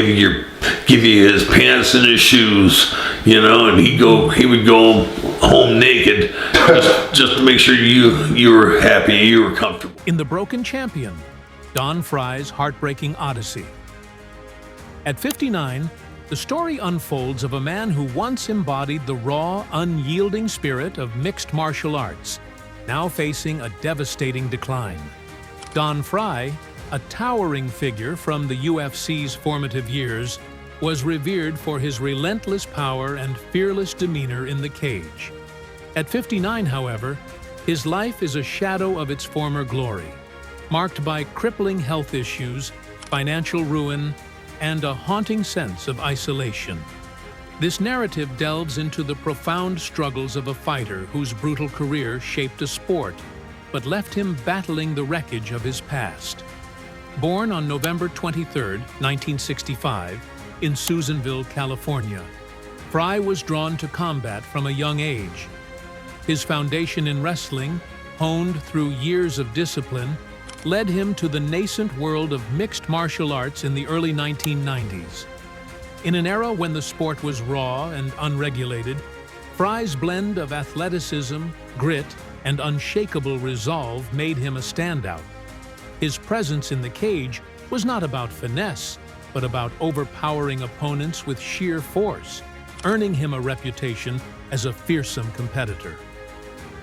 give you his pants and his shoes, and he would go home naked just to make sure you were happy, you were comfortable. In The Broken Champion, Don Frye's heartbreaking odyssey. At 59, the story unfolds of a man who once embodied the raw, unyielding spirit of mixed martial arts, now facing a devastating decline. Don Frye, a towering figure from the UFC's formative years, was revered for his relentless power and fearless demeanor in the cage. At 59, however, his life is a shadow of its former glory, marked by crippling health issues, financial ruin, and a haunting sense of isolation. This narrative delves into the profound struggles of a fighter whose brutal career shaped a sport, but left him battling the wreckage of his past. Born on November 23, 1965, in Susanville, California, Frye was drawn to combat from a young age. His foundation in wrestling, honed through years of discipline, led him to the nascent world of mixed martial arts in the early 1990s. In an era when the sport was raw and unregulated, Frye's blend of athleticism, grit, and unshakable resolve made him a standout. His presence in the cage was not about finesse, but about overpowering opponents with sheer force, earning him a reputation as a fearsome competitor.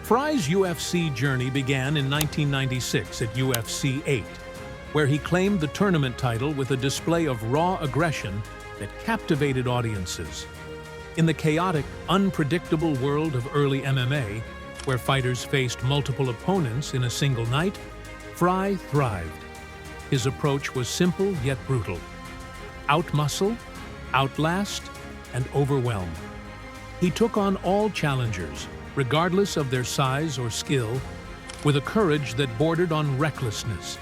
Frye's UFC journey began in 1996 at UFC 8, where he claimed the tournament title with a display of raw aggression that captivated audiences. In the chaotic, unpredictable world of early MMA, where fighters faced multiple opponents in a single night, Frye thrived. His approach was simple yet brutal. Outmuscle, outlast, and overwhelm. He took on all challengers, regardless of their size or skill, with a courage that bordered on recklessness.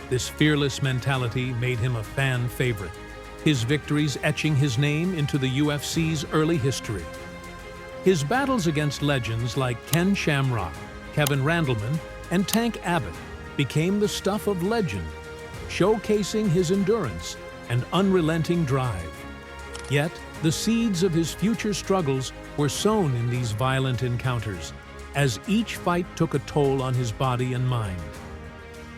This fearless mentality made him a fan favorite, his victories etching his name into the UFC's early history. His battles against legends like Ken Shamrock, Kevin Randleman, and Tank Abbott became the stuff of legend, showcasing his endurance and unrelenting drive. Yet, the seeds of his future struggles were sown in these violent encounters, as each fight took a toll on his body and mind.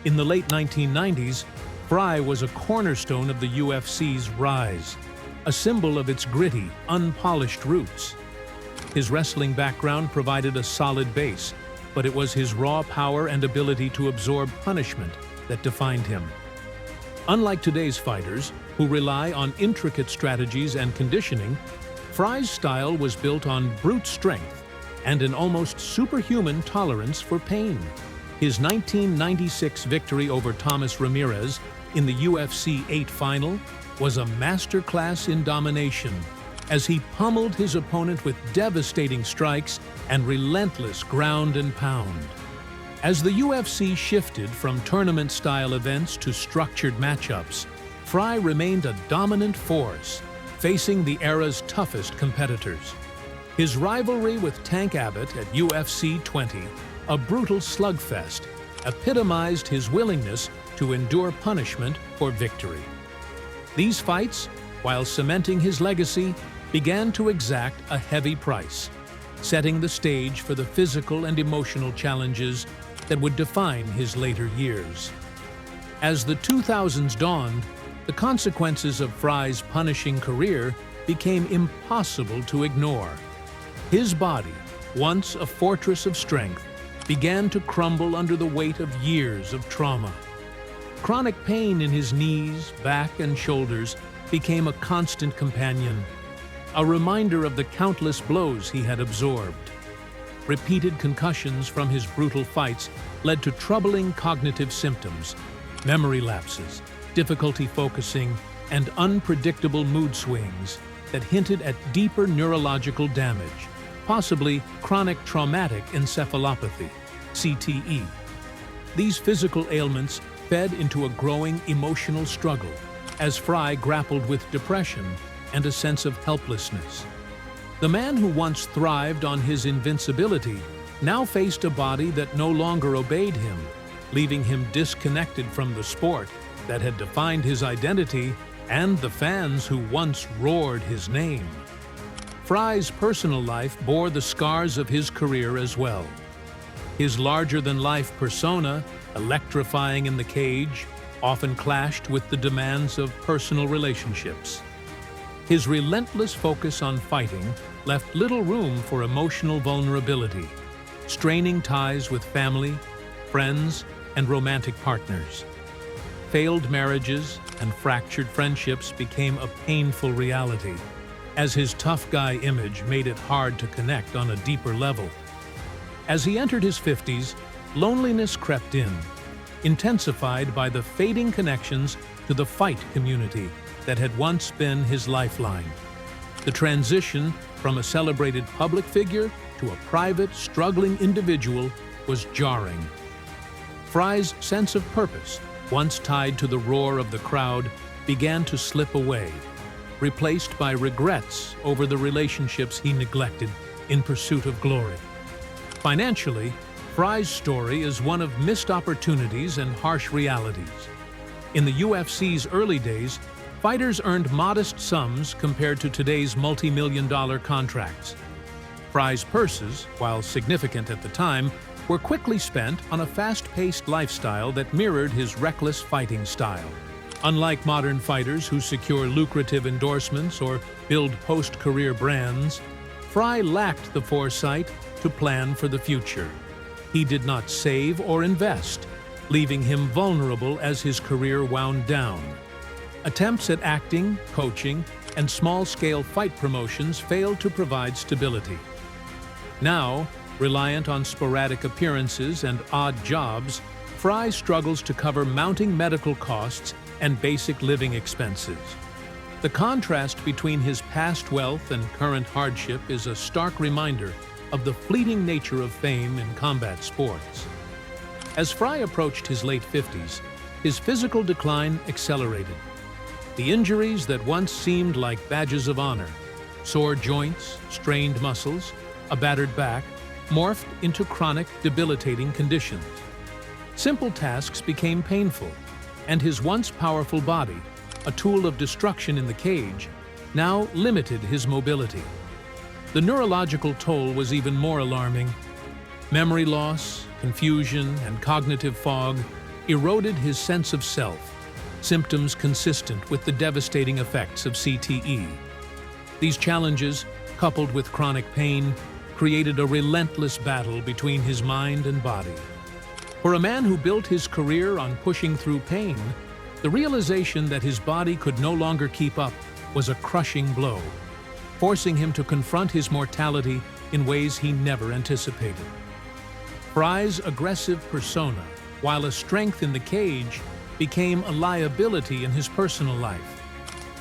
In the late 1990s, Frye was a cornerstone of the UFC's rise, a symbol of its gritty, unpolished roots. His wrestling background provided a solid base, but it was his raw power and ability to absorb punishment that defined him. Unlike today's fighters, who rely on intricate strategies and conditioning, Frye's style was built on brute strength and an almost superhuman tolerance for pain. His 1996 victory over Thomas Ramirez in the UFC 8 final was a masterclass in domination, as he pummeled his opponent with devastating strikes and relentless ground and pound. As the UFC shifted from tournament-style events to structured matchups, Frye remained a dominant force, facing the era's toughest competitors. His rivalry with Tank Abbott at UFC 20, a brutal slugfest, epitomized his willingness to endure punishment for victory. These fights, while cementing his legacy, began to exact a heavy price, setting the stage for the physical and emotional challenges that would define his later years. As the 2000s dawned, the consequences of Frye's punishing career became impossible to ignore. His body, once a fortress of strength, began to crumble under the weight of years of trauma. Chronic pain in his knees, back, and shoulders became a constant companion, a reminder of the countless blows he had absorbed. Repeated concussions from his brutal fights led to troubling cognitive symptoms, memory lapses, difficulty focusing, and unpredictable mood swings that hinted at deeper neurological damage, possibly chronic traumatic encephalopathy, CTE. These physical ailments fed into a growing emotional struggle as Frye grappled with depression and a sense of helplessness. The man who once thrived on his invincibility now faced a body that no longer obeyed him, leaving him disconnected from the sport that had defined his identity and the fans who once roared his name. Frye's personal life bore the scars of his career as well. His larger-than-life persona, electrifying in the cage, often clashed with the demands of personal relationships. His relentless focus on fighting left little room for emotional vulnerability, straining ties with family, friends, and romantic partners. Failed marriages and fractured friendships became a painful reality, as his tough guy image made it hard to connect on a deeper level. As he entered his 50s, loneliness crept in, intensified by the fading connections to the fight community that had once been his lifeline. The transition from a celebrated public figure to a private, struggling individual was jarring. Frye's sense of purpose, once tied to the roar of the crowd, began to slip away, replaced by regrets over the relationships he neglected in pursuit of glory. Financially, Frye's story is one of missed opportunities and harsh realities. In the UFC's early days, fighters earned modest sums compared to today's multi-million-dollar contracts. Frye's purses, while significant at the time, were quickly spent on a fast-paced lifestyle that mirrored his reckless fighting style. Unlike modern fighters who secure lucrative endorsements or build post-career brands, Frye lacked the foresight to plan for the future. He did not save or invest, leaving him vulnerable as his career wound down. Attempts at acting, coaching, and small-scale fight promotions failed to provide stability. Now, reliant on sporadic appearances and odd jobs, Frye struggles to cover mounting medical costs and basic living expenses. The contrast between his past wealth and current hardship is a stark reminder of the fleeting nature of fame in combat sports. As Frye approached his late 50s, his physical decline accelerated. The injuries that once seemed like badges of honor, sore joints, strained muscles, a battered back, morphed into chronic, debilitating conditions. Simple tasks became painful, and his once powerful body, a tool of destruction in the cage, now limited his mobility. The neurological toll was even more alarming. Memory loss, confusion, and cognitive fog eroded his sense of self, symptoms consistent with the devastating effects of CTE. These challenges, coupled with chronic pain, created a relentless battle between his mind and body. For a man who built his career on pushing through pain, the realization that his body could no longer keep up was a crushing blow, forcing him to confront his mortality in ways he never anticipated. Frye's aggressive persona, while a strength in the cage, became a liability in his personal life.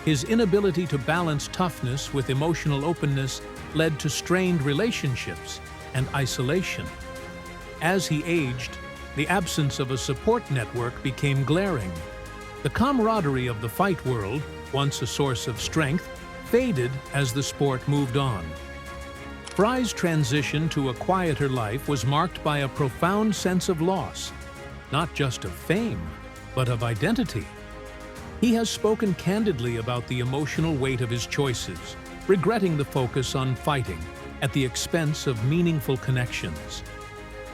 His inability to balance toughness with emotional openness led to strained relationships and isolation. As he aged, the absence of a support network became glaring. The camaraderie of the fight world, once a source of strength, faded as the sport moved on. Frye's transition to a quieter life was marked by a profound sense of loss, not just of fame, but of identity. He has spoken candidly about the emotional weight of his choices, regretting the focus on fighting at the expense of meaningful connections.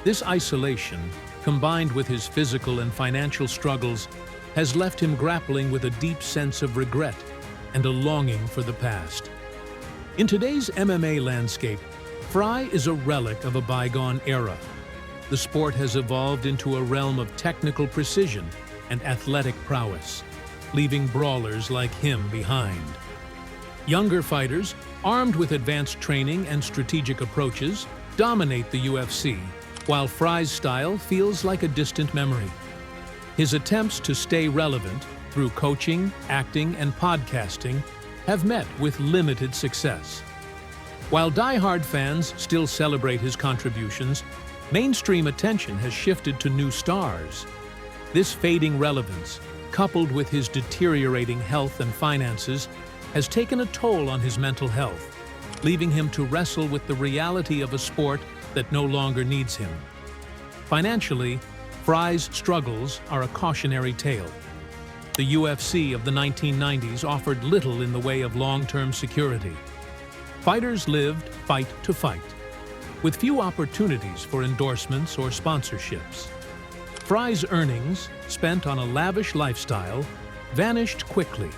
This isolation, combined with his physical and financial struggles, has left him grappling with a deep sense of regret and a longing for the past. In today's MMA landscape, Frye is a relic of a bygone era. The sport has evolved into a realm of technical precision and athletic prowess, leaving brawlers like him behind. Younger fighters, armed with advanced training and strategic approaches, dominate the UFC, while Frye's style feels like a distant memory. His attempts to stay relevant through coaching, acting, and podcasting have met with limited success. While die-hard fans still celebrate his contributions, mainstream attention has shifted to new stars. This fading relevance, coupled with his deteriorating health and finances, has taken a toll on his mental health, leaving him to wrestle with the reality of a sport that no longer needs him. Financially, Frye's struggles are a cautionary tale. The UFC of the 1990s offered little in the way of long-term security. Fighters lived fight to fight, with few opportunities for endorsements or sponsorships. Frye's earnings, spent on a lavish lifestyle, vanished quickly.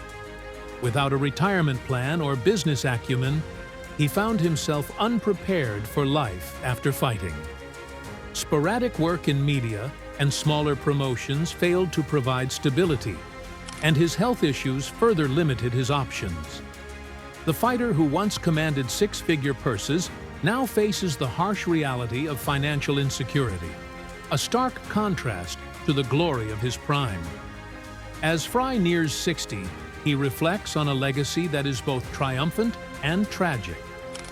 Without a retirement plan or business acumen, he found himself unprepared for life after fighting. Sporadic work in media and smaller promotions failed to provide stability, and his health issues further limited his options. The fighter who once commanded six-figure purses now faces the harsh reality of financial insecurity, a stark contrast to the glory of his prime. As Frye nears 60, he reflects on a legacy that is both triumphant and tragic.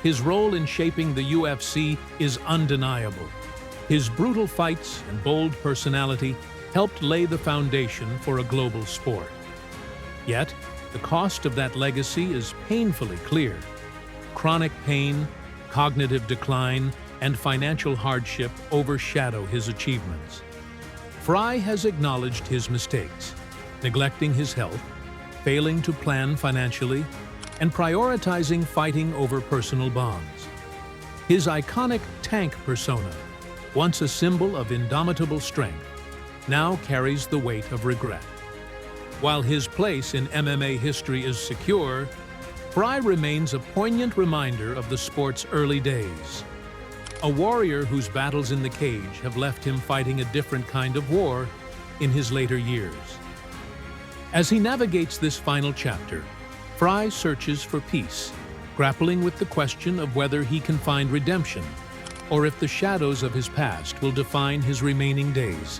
His role in shaping the UFC is undeniable. His brutal fights and bold personality helped lay the foundation for a global sport. Yet, the cost of that legacy is painfully clear. Chronic pain, cognitive decline, and financial hardship overshadow his achievements. Frye has acknowledged his mistakes, neglecting his health, failing to plan financially, and prioritizing fighting over personal bonds. His iconic tank persona, once a symbol of indomitable strength, now carries the weight of regret. While his place in MMA history is secure, Frye remains a poignant reminder of the sport's early days. A warrior whose battles in the cage have left him fighting a different kind of war in his later years. As he navigates this final chapter, Frye searches for peace, grappling with the question of whether he can find redemption, or if the shadows of his past will define his remaining days.